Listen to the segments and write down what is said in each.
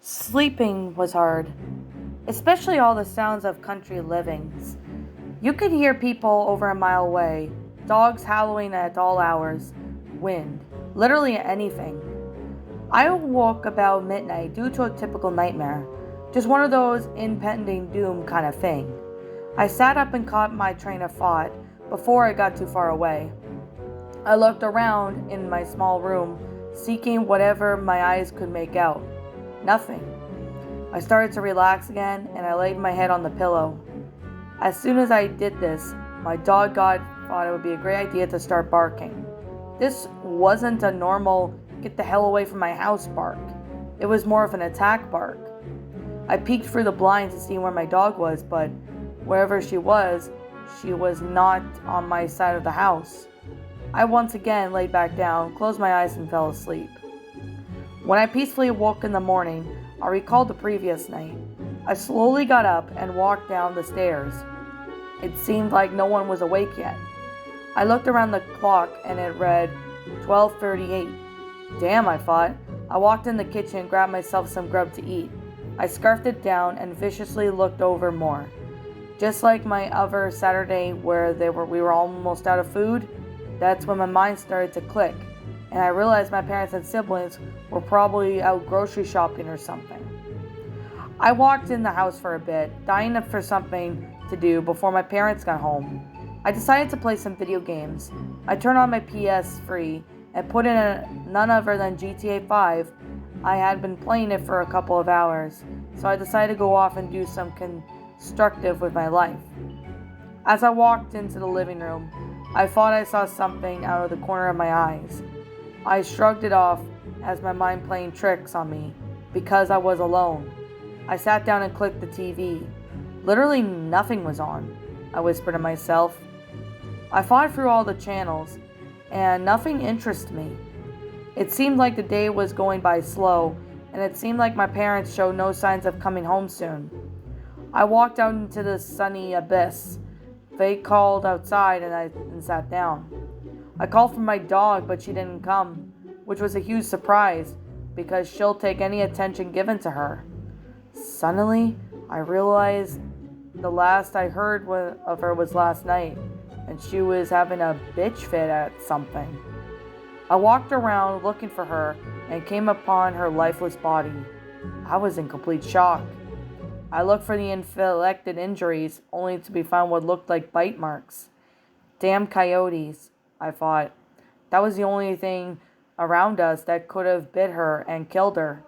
Sleeping was hard, especially all the sounds of country livings. You could hear people over a mile away, dogs howling at all hours, wind, literally anything. I awoke about midnight due to a typical nightmare, just one of those impending doom kind of thing. I sat up and caught my train of thought before I got too far away. I looked around in my small room, seeking whatever my eyes could make out. Nothing. I started to relax again and I laid my head on the pillow. As soon as I did this, my dog god thought it would be a great idea to start barking. This wasn't a normal get the hell away from my house bark. It was more of an attack bark. I peeked through the blinds to see where my dog was, but wherever she was not on my side of the house. I once again laid back down, closed my eyes, and fell asleep. When I peacefully awoke in the morning, I recalled the previous night. I slowly got up and walked down the stairs. It seemed like no one was awake yet. I looked around the clock and it read 12:38. Damn, I thought. I walked in the kitchen and grabbed myself some grub to eat. I scarfed it down and viciously looked over more. Just like my other Saturday where we were almost out of food, that's when my mind started to click, and I realized my parents and siblings were probably out grocery shopping or something. I walked in the house for a bit, dying for something to do before my parents got home. I decided to play some video games. I turned on my PS3 and put in none other than GTA 5. I had been playing it for a couple of hours, so I decided to go off and do some constructive with my life. As I walked into the living room, I thought I saw something out of the corner of my eyes. I shrugged it off as my mind playing tricks on me because I was alone. I sat down and clicked the TV. Literally nothing was on, I whispered to myself. I fought through all the channels, and nothing interested me. It seemed like the day was going by slow, and it seemed like my parents showed no signs of coming home soon. I walked out into the sunny abyss. They called outside and I sat down. I called for my dog, but she didn't come, which was a huge surprise because she'll take any attention given to her. Suddenly, I realized the last I heard of her was last night, and she was having a bitch fit at something. I walked around looking for her and came upon her lifeless body. I was in complete shock. I looked for the inflicted injuries, only to be found what looked like bite marks. Damn coyotes, I thought. That was the only thing around us that could have bit her and killed her.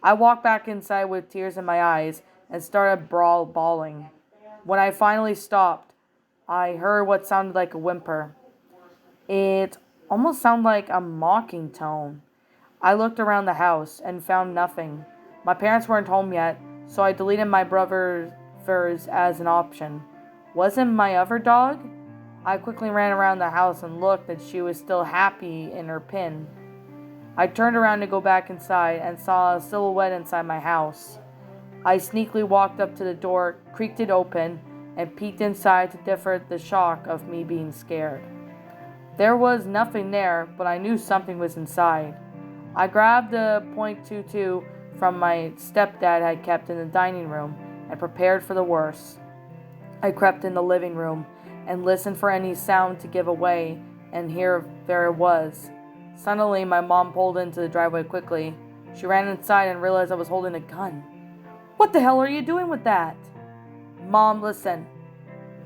I walked back inside with tears in my eyes and started bawling. When I finally stopped, I heard what sounded like a whimper. It almost sounded like a mocking tone. I looked around the house and found nothing. My parents weren't home yet, so I deleted my brother's furs as an option. Wasn't my other dog? I quickly ran around the house and looked that she was still happy in her pen. I turned around to go back inside and saw a silhouette inside my house. I sneakily walked up to the door, creaked it open, and peeked inside to differ the shock of me being scared. There was nothing there, but I knew something was inside. I grabbed the .22 from my stepdad had kept in the dining room and prepared for the worst. I crept in the living room and listened for any sound to give away, and here there it was. Suddenly, my mom pulled into the driveway quickly. She ran inside and realized I was holding a gun. "What the hell are you doing with that?" "Mom, listen.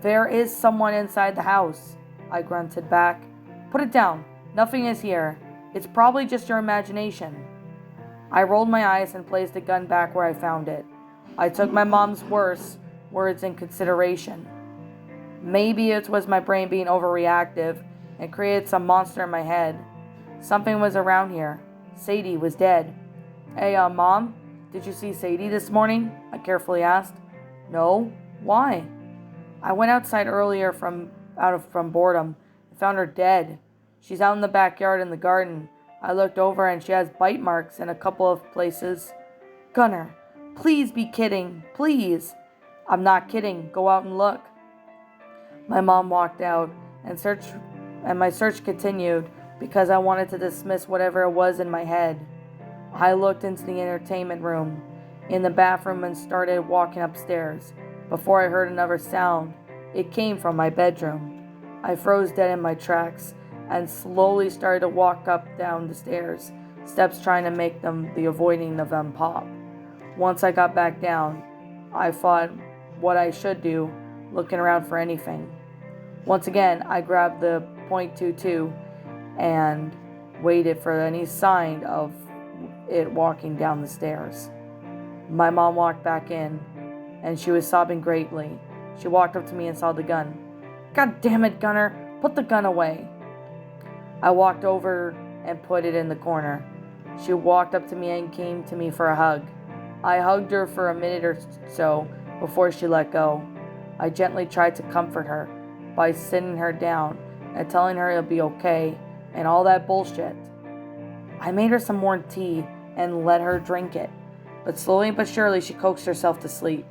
There is someone inside the house," I grunted back. "Put it down. Nothing is here. It's probably just your imagination." I rolled my eyes and placed the gun back where I found it. I took my mom's worst words in consideration. Maybe it was my brain being overreactive and created some monster in my head. Something was around here. Sadie was dead. "Hey, Mom, did you see Sadie this morning?" I carefully asked. "No. Why?" "I went outside earlier from boredom and found her dead. She's out in the backyard in the garden. I looked over and she has bite marks in a couple of places." "Gunnar, please be kidding. Please." "I'm not kidding. Go out and look." My mom walked out and my search continued because I wanted to dismiss whatever it was in my head. I looked into the entertainment room in the bathroom and started walking upstairs. Before I heard another sound, it came from my bedroom. I froze dead in my tracks and slowly started to walk up down the stairs, steps trying to make the avoiding of them pop. Once I got back down, I thought what I should do, looking around for anything. Once again, I grabbed the .22 and waited for any sign of it walking down the stairs. My mom walked back in, and she was sobbing greatly. She walked up to me and saw the gun. "God damn it, Gunner, put the gun away." I walked over and put it in the corner. She walked up to me and came to me for a hug. I hugged her for a minute or so before she let go. I gently tried to comfort her by sitting her down and telling her it'll be okay and all that bullshit. I made her some more tea and let her drink it, but slowly but surely she coaxed herself to sleep.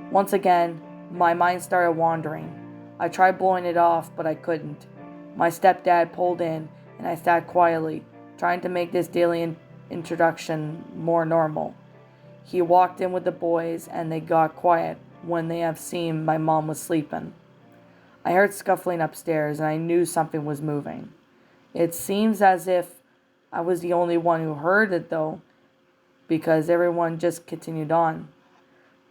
Once again, my mind started wandering. I tried blowing it off, but I couldn't. My stepdad pulled in, and I sat quietly, trying to make this daily introduction more normal. He walked in with the boys, and they got quiet when they have seen my mom was sleeping. I heard scuffling upstairs, and I knew something was moving. It seems as if I was the only one who heard it, though, because everyone just continued on.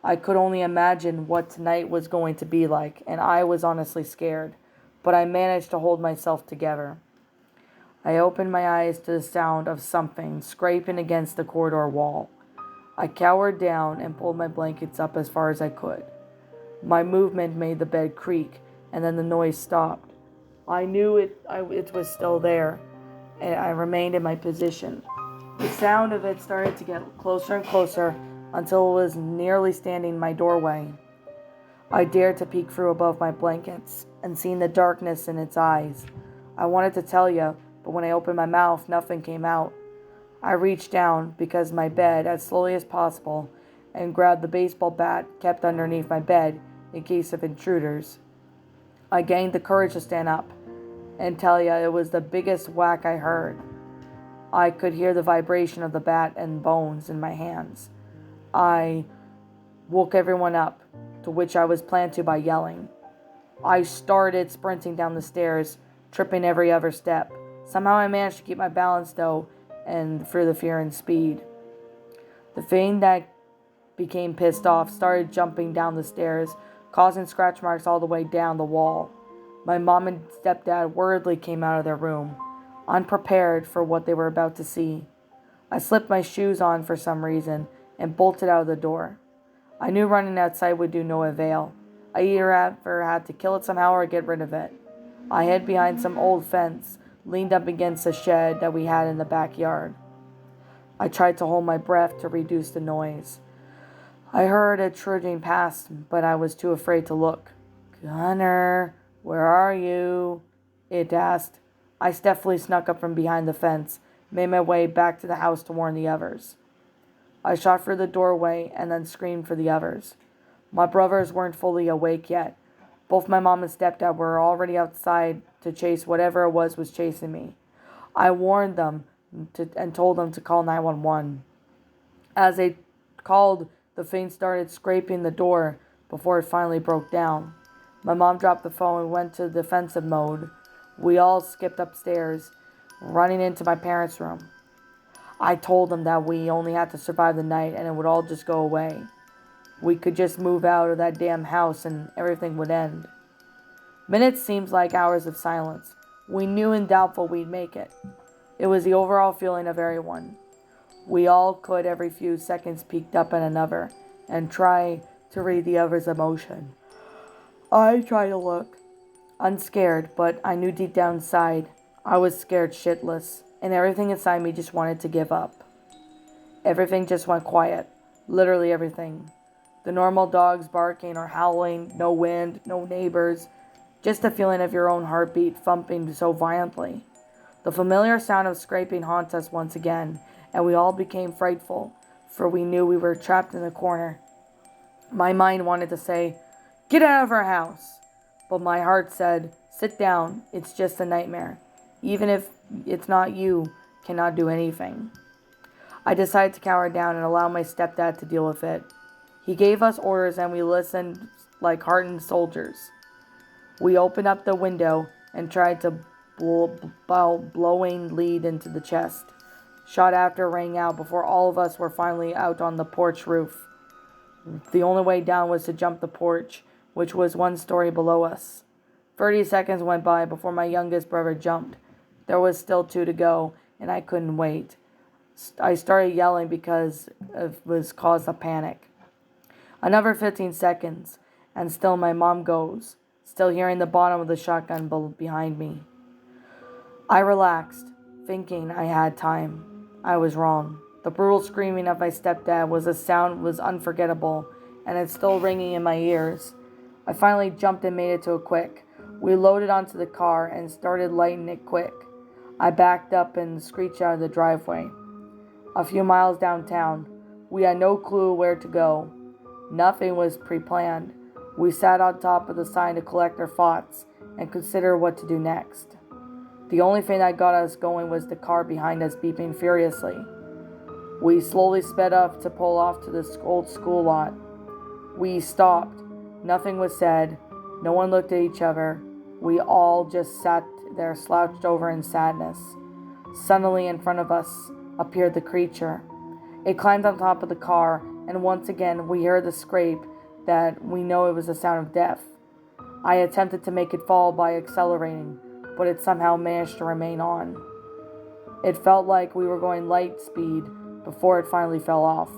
I could only imagine what tonight was going to be like, and I was honestly scared, but I managed to hold myself together. I opened my eyes to the sound of something scraping against the corridor wall. I cowered down and pulled my blankets up as far as I could. My movement made the bed creak, and then the noise stopped. I knew it was still there, and I remained in my position. The sound of it started to get closer and closer until it was nearly standing in my doorway. I dared to peek through above my blankets and seen the darkness in its eyes. I wanted to tell you, but when I opened my mouth, nothing came out. I reached down because my bed as slowly as possible and grabbed the baseball bat kept underneath my bed in case of intruders. I gained the courage to stand up and tell you it was the biggest whack I heard. I could hear the vibration of the bat and bones in my hands. I woke everyone up, to which I was planned to by yelling. I started sprinting down the stairs, tripping every other step. Somehow I managed to keep my balance though, and through the fear and speed. The thing that became pissed off started jumping down the stairs, causing scratch marks all the way down the wall. My mom and stepdad worriedly came out of their room, unprepared for what they were about to see. I slipped my shoes on for some reason and bolted out of the door. I knew running outside would do no avail. I either had to kill it somehow or get rid of it. I hid behind some old fence, leaned up against a shed that we had in the backyard. I tried to hold my breath to reduce the noise. I heard it trudging past, but I was too afraid to look. "Gunner, where are you?" it asked. I stealthily snuck up from behind the fence, made my way back to the house to warn the others. I shot through the doorway and then screamed for the others. My brothers weren't fully awake yet. Both my mom and stepdad were already outside to chase whatever it was chasing me. I warned them and told them to call 911. As they called, the thing started scraping the door before it finally broke down. My mom dropped the phone and went to defensive mode. We all skipped upstairs, running into my parents' room. I told them that we only had to survive the night and it would all just go away. We could just move out of that damn house and everything would end. Minutes seemed like hours of silence. We knew and doubtful we'd make it. It was the overall feeling of everyone. We all could every few seconds peek up at another and try to read the other's emotion. I tried to look unscared, but I knew deep down inside I was scared shitless, and everything inside me just wanted to give up. Everything just went quiet. Literally everything. The normal dogs barking or howling, no wind, no neighbors, just the feeling of your own heartbeat thumping so violently. The familiar sound of scraping haunted us once again, and we all became frightful, for we knew we were trapped in a corner. My mind wanted to say, "Get out of our house," but my heart said, "Sit down, it's just a nightmare. Even if it's not you, cannot do anything." I decided to cower down and allow my stepdad to deal with it. He gave us orders and we listened like hardened soldiers. We opened up the window and tried to blowing lead into the chest. Shot after rang out before all of us were finally out on the porch roof. The only way down was to jump the porch, which was 1 story below us. 30 seconds went by before my youngest brother jumped. There was still 2 to go, and I couldn't wait. I started yelling because it was caused a panic. Another 15 seconds, and still my mom goes, still hearing the bottom of the shotgun behind me. I relaxed, thinking I had time. I was wrong. The brutal screaming of my stepdad was unforgettable, and it's still ringing in my ears. I finally jumped and made it to a quick. We loaded onto the car and started lighting it quick. I backed up and screeched out of the driveway. A few miles downtown, we had no clue where to go. Nothing was pre-planned. We sat on top of the sign to collect our thoughts and consider what to do next. The only thing that got us going was the car behind us beeping furiously. We slowly sped up to pull off to the old school lot. We stopped. Nothing was said. No one looked at each other. We all just sat there slouched over in sadness. Suddenly in front of us appeared the creature. It climbed on top of the car, and once again we heard the scrape that we know it was the sound of death. I attempted to make it fall by accelerating, but it somehow managed to remain on. It felt like we were going light speed before it finally fell off.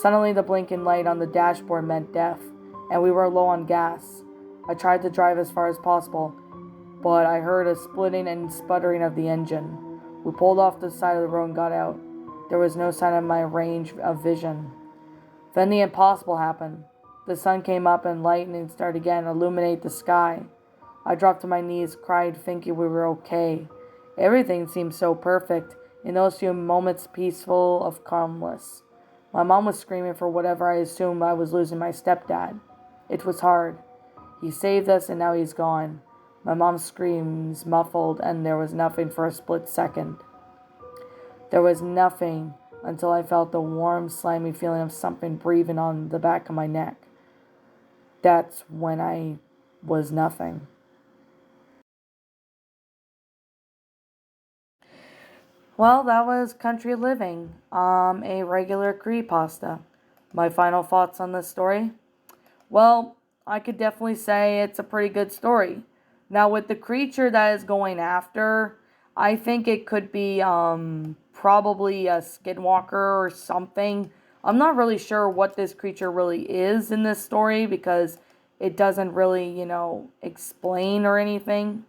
Suddenly the blinking light on the dashboard meant death, and we were low on gas. I tried to drive as far as possible, but I heard a splitting and sputtering of the engine. We pulled off the side of the road and got out. There was no sign of my range of vision. Then the impossible happened. The sun came up and lightning started again to illuminate the sky. I dropped to my knees, cried, thinking we were okay. Everything seemed so perfect, in those few moments peaceful of calmness. My mom was screaming for whatever I assumed I was losing my stepdad. It was hard. He saved us and now he's gone. My mom's screams muffled and there was nothing for a split second. There was nothing until I felt the warm, slimy feeling of something breathing on the back of my neck. That's when I was nothing. Well, that was Country Living, a regular creepypasta. My final thoughts on this story? Well, I could definitely say it's a pretty good story. Now, with the creature that is going after, I think it could be probably a skinwalker or something. I'm not really sure what this creature really is in this story because it doesn't really, explain or anything.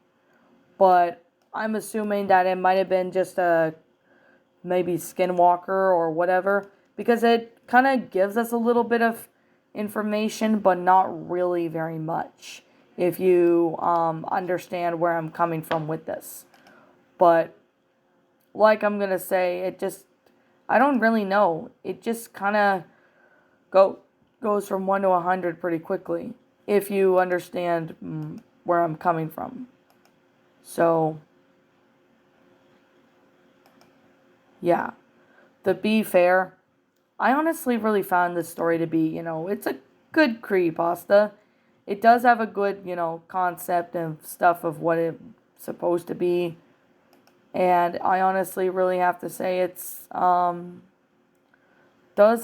But I'm assuming that it might have been just a maybe skinwalker or whatever because it kind of gives us a little bit of information, but not really very much if you understand where I'm coming from with this. But like I'm going to say, I don't really know. It just kind of goes from 1 to 100 pretty quickly if you understand where I'm coming from. So, yeah. To be fair, I honestly really found this story to be, it's a good creepypasta. It does have a good, concept and stuff of what it's supposed to be. And I honestly really have to say it's does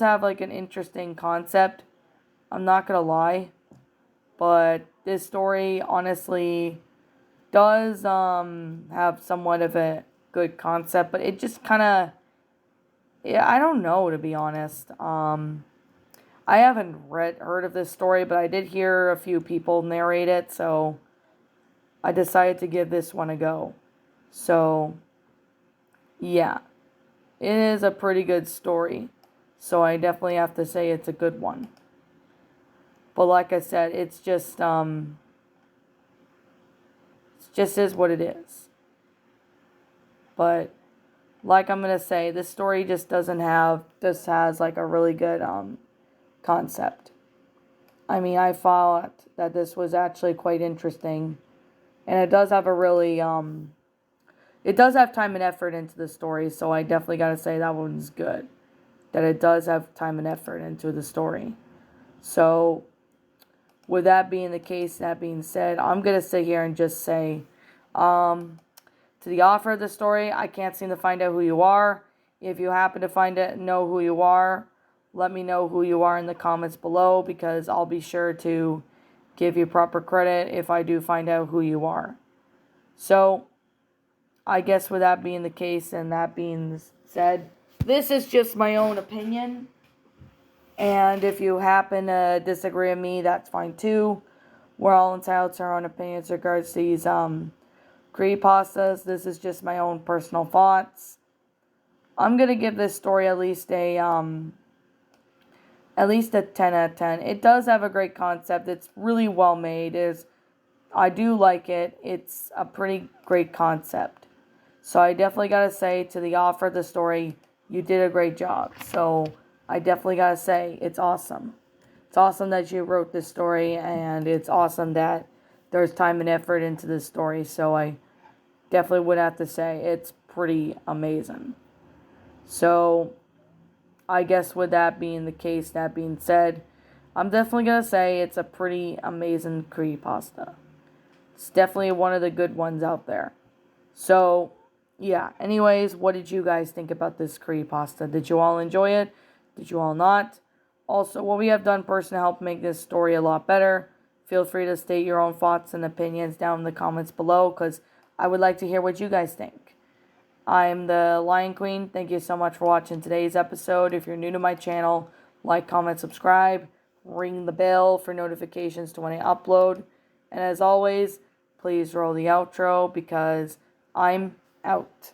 have like an interesting concept. I'm not gonna lie. But this story honestly does have somewhat of a good concept, but it just kinda I don't know, to be honest. I haven't heard of this story, but I did hear a few people narrate it, so I decided to give this one a go. So, yeah, it is a pretty good story. So I definitely have to say it's a good one. But like I said, it's just is what it is. But like I'm gonna say, this story just has like a really good concept. I mean, I thought that this was actually quite interesting, and it does have a really It does have time and effort into the story, so I definitely gotta say that one's good. That it does have time and effort into the story. So, with that being the case, that being said, I'm gonna sit here and just say, to the author of the story, I can't seem to find out who you are. If you happen to know who you are, let me know who you are in the comments below, because I'll be sure to give you proper credit if I do find out who you are. So, I guess with that being the case and that being said, this is just my own opinion. And if you happen to disagree with me, that's fine too. We're all entitled to our own opinions regards to these creepypastas. This is just my own personal thoughts. I'm gonna give this story at least a 10 out of 10. It does have a great concept. It's really well made. I do like it. It's a pretty great concept. So I definitely gotta say, to the author of the story, you did a great job. So I definitely gotta say, it's awesome. It's awesome that you wrote this story, and it's awesome that there's time and effort into this story. So I definitely would have to say it's pretty amazing. So I guess with that being the case, that being said, I'm definitely gonna say it's a pretty amazing creepypasta. It's definitely one of the good ones out there. So, yeah. Anyways, what did you guys think about this creepypasta? Did you all enjoy it? Did you all not? Also, what we have done personally to help make this story a lot better. Feel free to state your own thoughts and opinions down in the comments below, because I would like to hear what you guys think. I'm the Lion Queen. Thank you so much for watching today's episode. If you're new to my channel, like, comment, subscribe, ring the bell for notifications to when I upload. And as always, please roll the outro, because I'm out.